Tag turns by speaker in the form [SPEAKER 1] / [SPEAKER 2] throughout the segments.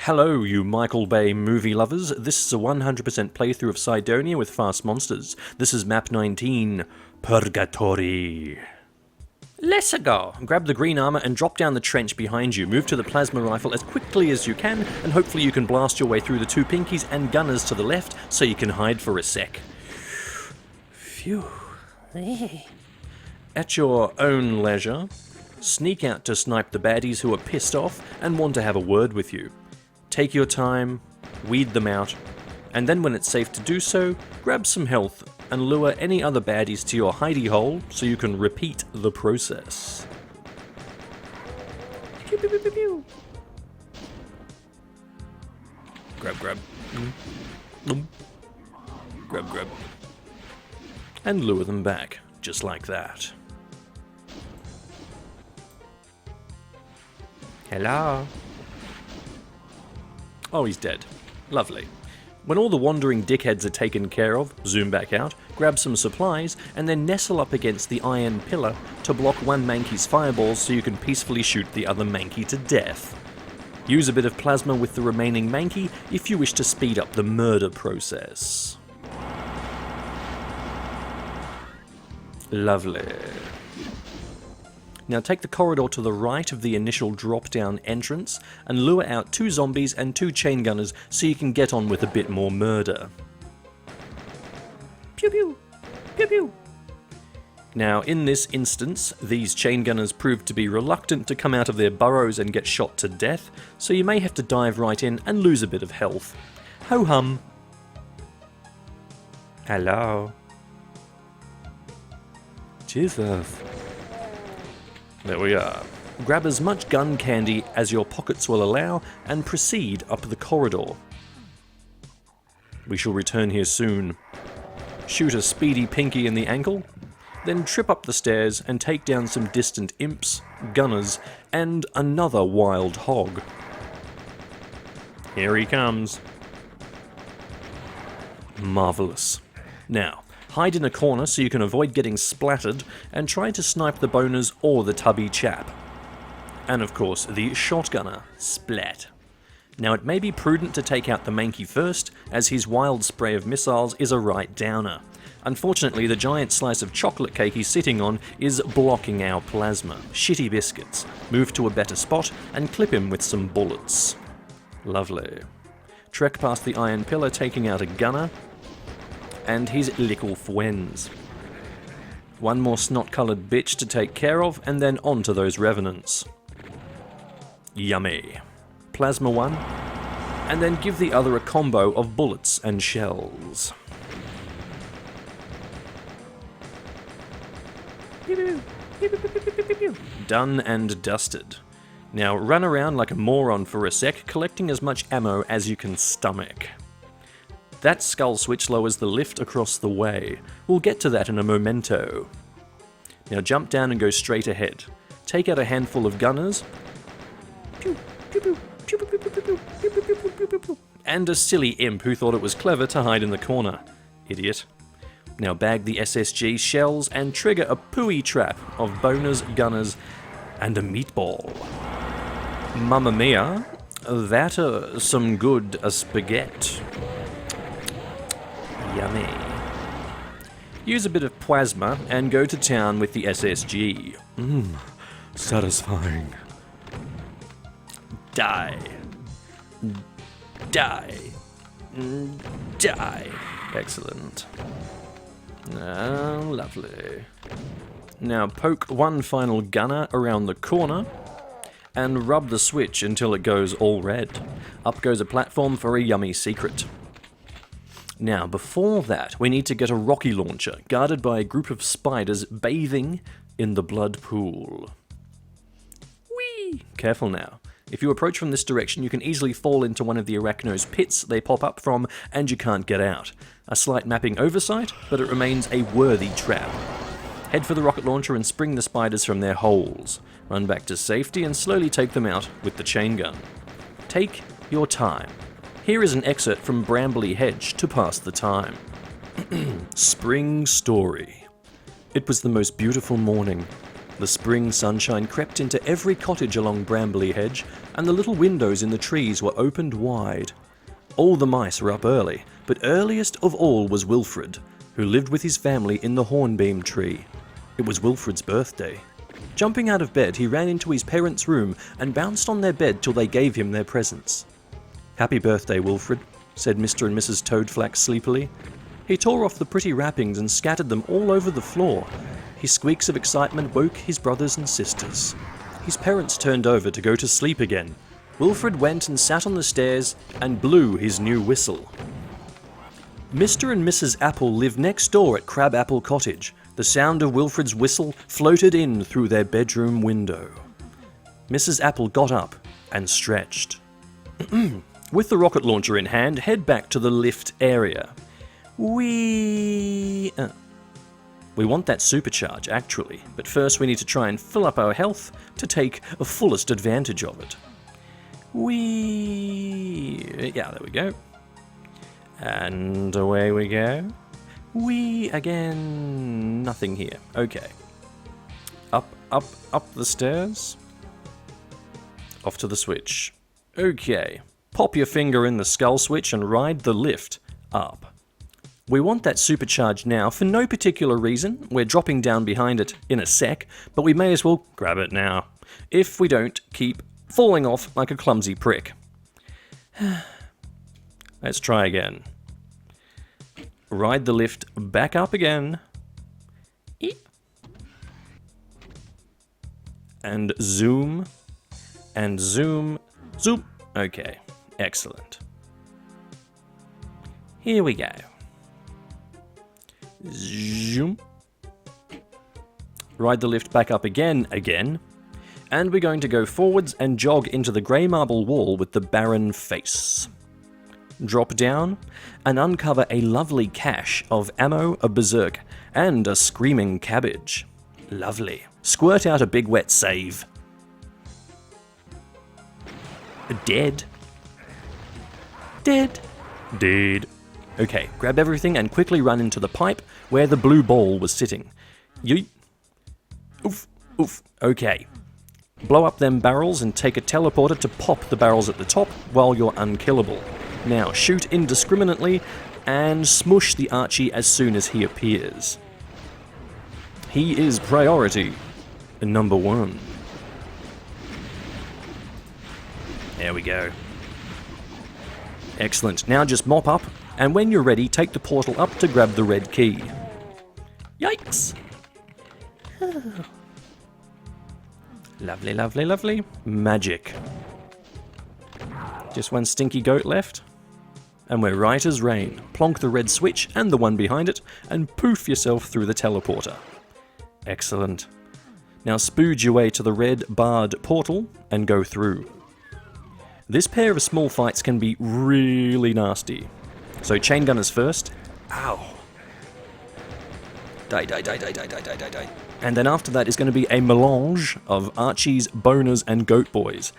[SPEAKER 1] Hello, you Michael Bay movie lovers. This is a 100% playthrough of Cydonia with fast monsters. This is map 19, Purgatory. Let's go. Grab the green armor and drop down the trench behind you. Move to the plasma rifle as quickly as you can, and hopefully you can blast your way through the two pinkies and gunners to the left so you can hide for a sec. Phew. At your own leisure, sneak out to snipe the baddies who are pissed off and want to have a word with you. Take your time, weed them out, and then when it's safe to do so, grab some health and lure any other baddies to your hidey hole so you can repeat the process. Pew, pew, pew, pew, pew. Grab. Grab. And lure them back, just like that. Hello? Oh, he's dead. Lovely. When all the wandering dickheads are taken care of, zoom back out, grab some supplies, and then nestle up against the iron pillar to block one Mankey's fireballs so you can peacefully shoot the other Mankey to death. Use a bit of plasma with the remaining Mankey if you wish to speed up the murder process. Lovely. Now take the corridor to the right of the initial drop-down entrance and lure out two zombies and two chain gunners so you can get on with a bit more murder. Pew pew! Pew pew! Now in this instance, these chain gunners proved to be reluctant to come out of their burrows and get shot to death, so you may have to dive right in and lose a bit of health. Ho-hum! Hello? Jesus. There we are. Grab as much gun candy as your pockets will allow and proceed up the corridor. We shall return here soon. Shoot a speedy pinky in the ankle, then trip up the stairs and take down some distant imps, gunners, and another wild hog. Here he comes. Marvellous. Now, hide in a corner so you can avoid getting splattered, and try to snipe the boners or the tubby chap. And of course, the shotgunner, splat. Now it may be prudent to take out the Mankey first, as his wild spray of missiles is a right downer. Unfortunately, the giant slice of chocolate cake he's sitting on is blocking our plasma. Shitty biscuits. Move to a better spot and clip him with some bullets. Lovely. Trek past the iron pillar, taking out a gunner, and his little friends. One more snot-coloured bitch to take care of, and then on to those revenants. Yummy. Plasma one, and then give the other a combo of bullets and shells. Done and dusted. Now run around like a moron for a sec, collecting as much ammo as you can stomach. That skull switch lowers the lift across the way. We'll get to that in a momento. Now jump down and go straight ahead. Take out a handful of gunners. And a silly imp who thought it was clever to hide in the corner. Idiot. Now bag the SSG shells and trigger a pooey trap of boners, gunners, and a meatball. Mamma mia, that some good spaghetti. Yummy. Use a bit of plasma and go to town with the SSG. Satisfying. Die. Excellent. Lovely. Now poke one final gunner around the corner and rub the switch until it goes all red. Up goes a platform for a yummy secret. Now, before that, we need to get a rocket launcher, guarded by a group of spiders bathing in the blood pool. Whee! Careful now. If you approach from this direction, you can easily fall into one of the arachno's pits they pop up from, and you can't get out. A slight mapping oversight, but it remains a worthy trap. Head for the rocket launcher and spring the spiders from their holes. Run back to safety and slowly take them out with the chain gun. Take your time. Here is an excerpt from Brambly Hedge to pass the time. Spring Story. It was the most beautiful morning. The spring sunshine crept into every cottage along Brambley Hedge, and the little windows in the trees were opened wide. All the mice were up early, but earliest of all was Wilfred, who lived with his family in the hornbeam tree. It was Wilfred's birthday. Jumping out of bed, he ran into his parents' room and bounced on their bed till they gave him their presents. "Happy birthday, Wilfred," said Mr. and Mrs. Toadflax sleepily. He tore off the pretty wrappings and scattered them all over the floor. His squeaks of excitement woke his brothers and sisters. His parents turned over to go to sleep again. Wilfred went and sat on the stairs and blew his new whistle. Mr. and Mrs. Apple lived next door at Crabapple Cottage. The sound of Wilfred's whistle floated in through their bedroom window. Mrs. Apple got up and stretched. With the rocket launcher in hand, head back to the lift area. We want that supercharge, actually, but first we need to try and fill up our health to take a fullest advantage of it. Yeah, there we go. And away we go. Again, nothing here. Okay. Up the stairs. Off to the switch. Okay. Pop your finger in the skull switch and ride the lift up. We want that supercharge now for no particular reason. We're dropping down behind it in a sec, but we may as well grab it now. If we don't, keep falling off like a clumsy prick. Let's try again. Ride the lift back up again. And zoom. And zoom. Zoom. Okay, excellent. Here we go. Zoom. Ride the lift back up again. And we're going to go forwards and jog into the grey marble wall with the barren face. Drop down and uncover a lovely cache of ammo, a berserk, and a screaming cabbage. Lovely. Squirt out a big wet save. Dead. Okay, grab everything and quickly run into the pipe where the blue ball was sitting. Yeet. Oof. Okay. Blow up them barrels and take a teleporter to pop the barrels at the top while you're unkillable. Now shoot indiscriminately and smush the Archie as soon as he appears. He is priority number 1. There we go. Excellent. Now just mop up, and when you're ready, take the portal up to grab the red key. Yikes! Lovely. Magic. Just one stinky goat left. And we're right as rain. Plonk the red switch and the one behind it, and poof yourself through the teleporter. Excellent. Now spooge your way to the red barred portal and go through. This pair of small fights can be really nasty. So chain gunners first. Ow. Die. And then after that is going to be a melange of Archies, boners, and goat boys.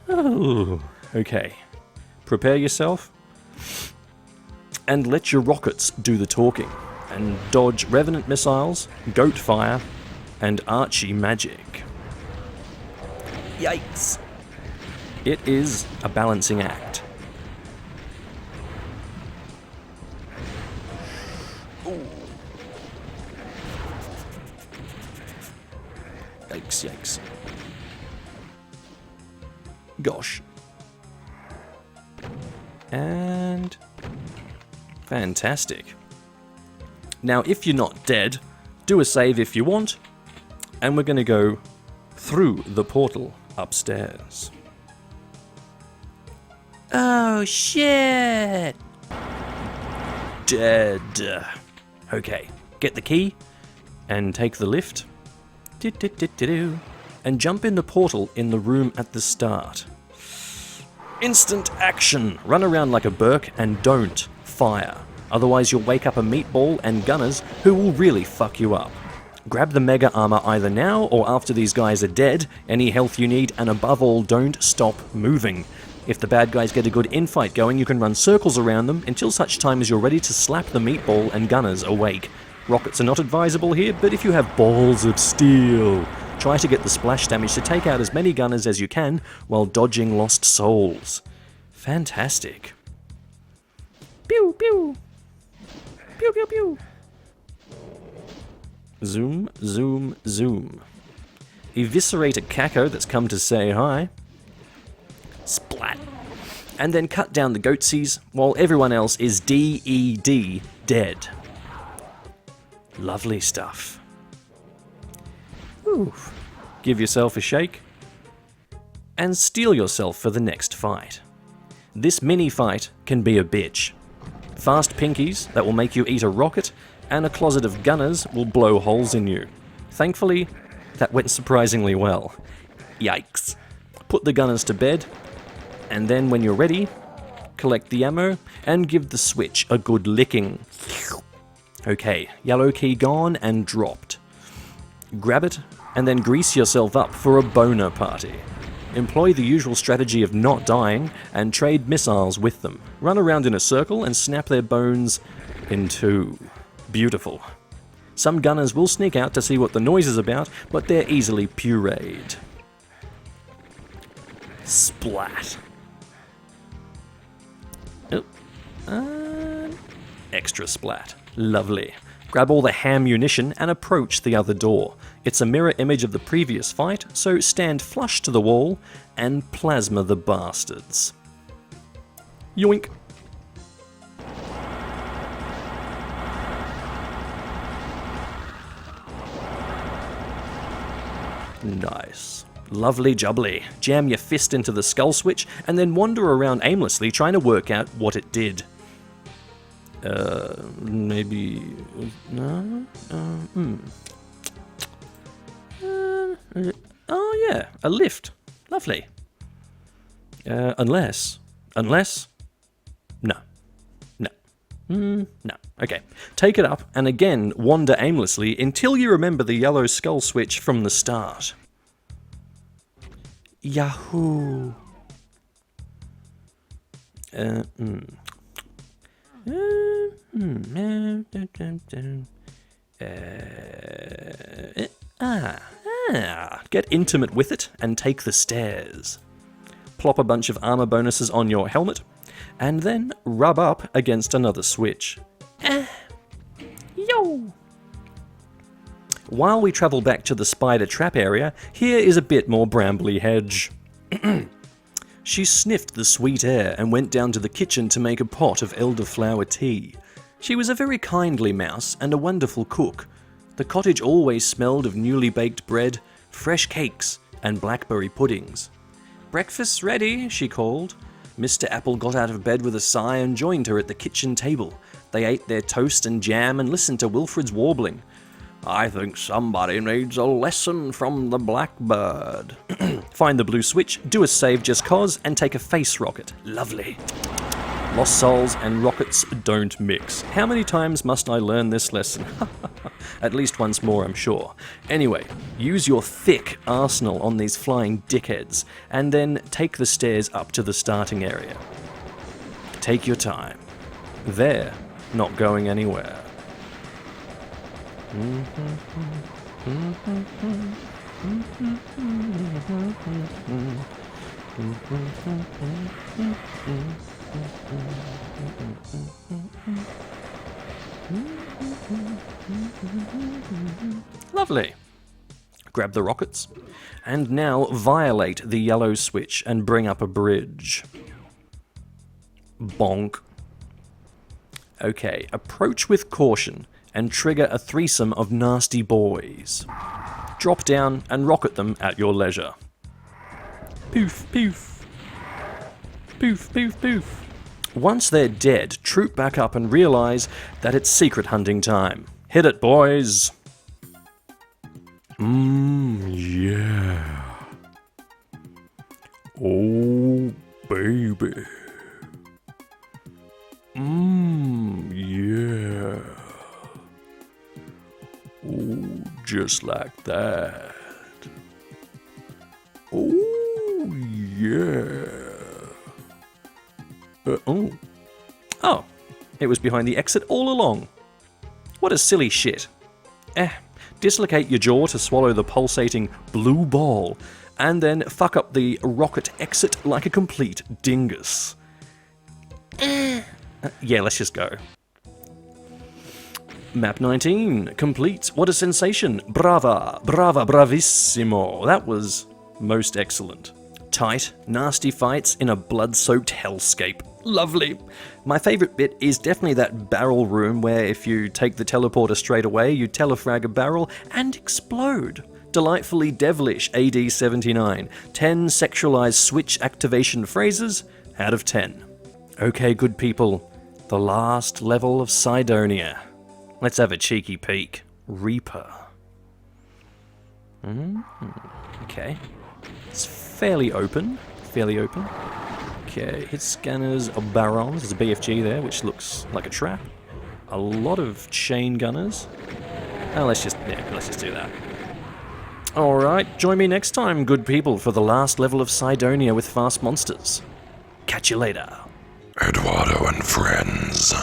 [SPEAKER 1] Oh, okay. Prepare yourself. And let your rockets do the talking. And dodge revenant missiles, goat fire, and Archie magic. Yikes. It is a balancing act. Ooh. Yikes. Gosh. And fantastic. Now, if you're not dead, do a save if you want, and we're going to go through the portal upstairs. Oh, shit! Dead. Okay, get the key, and take the lift. And jump in the portal in the room at the start. Instant action! Run around like a Burke and don't fire. Otherwise you'll wake up a meatball and gunners who will really fuck you up. Grab the mega armor either now or after these guys are dead, any health you need, and above all, don't stop moving. If the bad guys get a good infight going, you can run circles around them until such time as you're ready to slap the meatball and gunners awake. Rockets are not advisable here, but if you have balls of steel, try to get the splash damage to take out as many gunners as you can while dodging lost souls. Fantastic. Pew, pew. Pew, pew, pew. Zoom, zoom, zoom. Eviscerate a caco that's come to say hi. Splat. And then cut down the goatsies while everyone else is DED, dead. Lovely stuff. Ooh. Give yourself a shake. And steel yourself for the next fight. This mini fight can be a bitch. Fast pinkies that will make you eat a rocket, and a closet of gunners will blow holes in you. Thankfully, that went surprisingly well. Yikes. Put the gunners to bed, and then when you're ready, collect the ammo and give the switch a good licking. Okay, yellow key gone and dropped. Grab it, and then grease yourself up for a boner party. Employ the usual strategy of not dying, and trade missiles with them. Run around in a circle and snap their bones in two. Beautiful. Some gunners will sneak out to see what the noise is about, but they're easily pureed. Splat. Oh. Extra splat. Lovely. Grab all the ham munition and approach the other door. It's a mirror image of the previous fight, so stand flush to the wall and plasma the bastards. Yoink. Nice. Lovely jubbly. Jam your fist into the skull switch and then wander around aimlessly trying to work out what it did. Maybe... oh yeah, a lift. Lovely. Unless... No. No. Okay. Take it up and again wander aimlessly until you remember the yellow skull switch from the start. Yahoo! Get intimate with it and take the stairs. Plop a bunch of armor bonuses on your helmet, and then rub up against another switch. Yo! While we travel back to the spider trap area, here is a bit more brambly hedge. She sniffed the sweet air and went down to the kitchen to make a pot of elderflower tea. She was a very kindly mouse and a wonderful cook. The cottage always smelled of newly baked bread, fresh cakes, and blackberry puddings. "Breakfast's ready," she called. Mr. Apple got out of bed with a sigh and joined her at the kitchen table. They ate their toast and jam and listened to Wilfred's warbling. "I think somebody needs a lesson from the blackbird." Find the blue switch, do a save just cause, and take a face rocket. Lovely. Lost souls and rockets don't mix. How many times must I learn this lesson? At least once more, I'm sure. Anyway, use your thick arsenal on these flying dickheads, and then take the stairs up to the starting area. Take your time. They're not going anywhere. Lovely. Grab the rockets, and now violate the yellow switch and bring up a bridge. Bonk. Okay, approach with caution and trigger a threesome of nasty boys. Drop down and rocket them at your leisure. Poof, poof. Poof, poof, poof. Once they're dead, troop back up and realize that it's secret hunting time. Hit it, boys. Yeah. Oh, baby. Yeah. Oh, just like that. Oh, yeah. Oh, it was behind the exit all along. What a silly shit. dislocate your jaw to swallow the pulsating blue ball, and then fuck up the rocket exit like a complete dingus. Yeah, let's just go. Map 19, complete. What a sensation. Brava, brava, bravissimo. That was most excellent. Tight, nasty fights in a blood-soaked hellscape. Lovely. My favourite bit is definitely that barrel room where if you take the teleporter straight away, you telefrag a barrel and explode. Delightfully devilish AD 79. 10 sexualized switch activation phrases out of 10. Okay, good people. The last level of Cydonia. Let's have a cheeky peek. Reaper. Okay. It's fairly open. Okay, hit scanners of barons. There's a BFG there, which looks like a trap. A lot of chain gunners. Oh, let's just do that. Alright, join me next time, good people, for the last level of Cydonia with fast monsters. Catch you later.
[SPEAKER 2] Eduardo and friends.